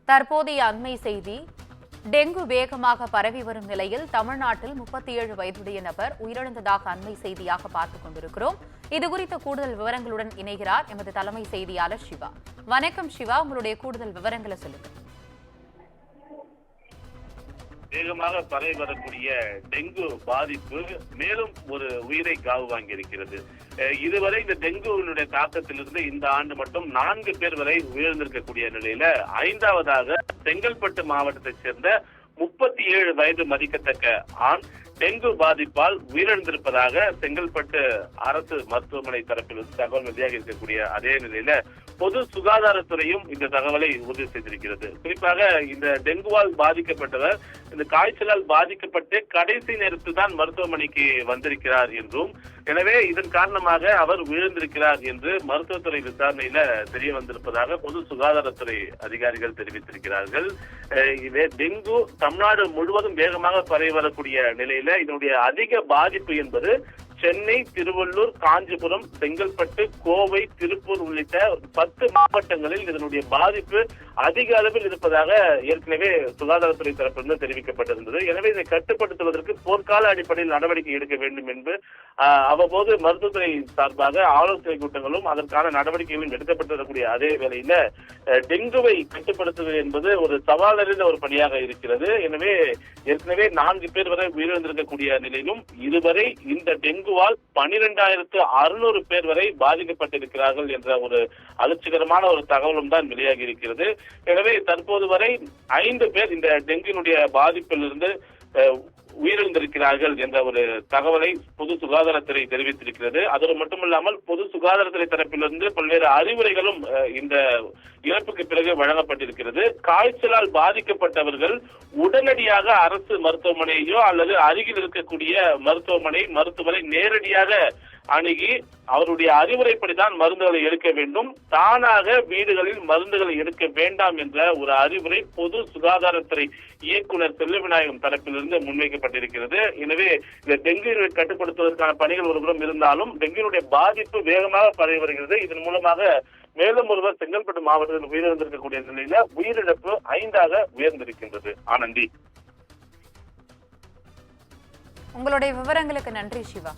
தற்போதைய அண்மை செய்தி. டெங்கு வேகமாக பரவி வரும் நிலையில் தமிழ்நாட்டில் 37 வயதுடைய நபர் உயிரிழந்ததாக அண்மை செய்தியாக பார்த்துக் கொண்டிருக்கிறோம். இதுகுறித்த கூடுதல் விவரங்களுடன் இணைகிறார் எமது தலைமை செய்தியாளர் சிவா. வணக்கம் சிவா, உங்களுடைய கூடுதல் விவரங்களை சொல்லுங்க. வேகமாக பரவி வரக்கூடிய டெங்கு பாதிப்பு மேலும் ஒரு உயிரை காவு வாங்கியிருக்கிறது. இதுவரை இந்த டெங்குவினுடைய தாக்கத்திலிருந்து இந்த ஆண்டு மட்டும் 4 பேர் வரை உயிரிழந்திருக்கக்கூடிய நிலையில 5வதாக செங்கல்பட்டு மாவட்டத்தைச் சேர்ந்த 37 வயது மதிக்கத்தக்க ஆண் டெங்கு பாதிப்பால் உயிரிழந்திருப்பதாக செங்கல்பட்டு அரசு மருத்துவமனை தரப்பிலிருந்து தகவல் வெளியாக இருக்கக்கூடிய அதே நிலையில பொது சுகாதாரத்துறையும் இந்த தகவலை உறுதி செய்திருக்கிறது. குறிப்பாக இந்த டெங்குவால் பாதிக்கப்பட்டவர் இந்த காய்ச்சலால் பாதிக்கப்பட்டு கடைசி நேரத்தில் தான் மருத்துவமனைக்கு வந்திருக்கிறார் என்றும், எனவே இதன் காரணமாக அவர் உயிரிழந்திருக்கிறார் என்று மருத்துவத்துறை விசாரணையில தெரிய வந்திருப்பதாக பொது சுகாதாரத்துறை அதிகாரிகள் தெரிவித்திருக்கிறார்கள். டெங்கு தமிழ்நாடு முழுவதும் வேகமாக பரவி வரக்கூடிய நிலையில இதனுடைய அதிக பாதிப்பு என்பது சென்னை, திருவள்ளூர், காஞ்சிபுரம், செங்கல்பட்டு, கோவை, திருப்பூர் உள்ளிட்ட 10 மாவட்டங்களில் இதனுடைய பாதிப்பு அதிக அளவில் இருப்பதாக ஏற்கனவே சுகாதாரத்துறை தரப்பிலிருந்து தெரிவிக்கப்பட்டிருந்தது. எனவே இதை கட்டுப்படுத்துவதற்கு போர்க்கால அடிப்படையில் நடவடிக்கை எடுக்க வேண்டும் என்று அவ்வப்போது மருத்துவத்துறை சார்பாக ஆலோசனை கூட்டங்களும் அதற்கான நடவடிக்கைகளும் எடுக்கப்பட்டு வரக்கூடிய அதே வேளையில டெங்குவை கட்டுப்படுத்துவது என்பது ஒரு சவால் நிறைந்த ஒரு பணியாக இருக்கிறது. எனவே ஏற்கனவே 4 பேர் வரை உயிரிழந்திருக்கக்கூடிய நிலையிலும் இதுவரை இந்த டெங்குவால் 12,600 பேர் வரை பாதிக்கப்பட்டிருக்கிறார்கள் என்ற ஒரு அதிர்ச்சிகரமான ஒரு தகவலும் தான் வெளியாகி இருக்கிறது. எனவே தற்போது வரை 5 பேர் இந்த டெங்குனுடைய பாதிப்பிலிருந்து உயிரிழந்திருக்கிறார்கள் என்ற ஒரு தகவலை பொது சுகாதாரத்துறை தெரிவித்திருக்கிறது. அதோடு மட்டுமல்லாமல் பொது சுகாதாரத்துறை தரப்பிலிருந்து பல்வேறு அறிவுரைகளும் இந்த இறப்புக்கு பிறகு வழங்கப்பட்டிருக்கிறது. காய்ச்சலால் பாதிக்கப்பட்டவர்கள் உடனடியாக அரசு மருத்துவமனையோ அல்லது அருகில் இருக்கக்கூடிய மருத்துவரை நேரடியாக அணுகி அவருடைய அறிவுரைப்படிதான் மருந்துகளை எடுக்க வேண்டும். தானாக வீடுகளில் மருந்துகளை எடுக்க வேண்டாம் என்ற ஒரு அறிவுரை பொது சுகாதாரத்துறை இயக்குனர் செல்வவிநாயகம் தரப்பிலிருந்து முன்வைக்கப்பட்டிருக்கிறது. எனவே இந்த டெங்குவை கட்டுப்படுத்துவதற்கான பணிகள் ஒருபுறம் இருந்தாலும் டெங்குனுடைய பாதிப்பு வேகமாக பரவி வருகிறது. இதன் மூலமாக மேலும் ஒருவர் செங்கல்பட்டு மாவட்டத்தில் உயிரிழந்திருக்கக்கூடிய நிலையில உயிரிழப்பு 5ஆக உயர்ந்திருக்கின்றது. ஆனந்தி, உங்களுடைய விவரங்களுக்கு நன்றி சிவா.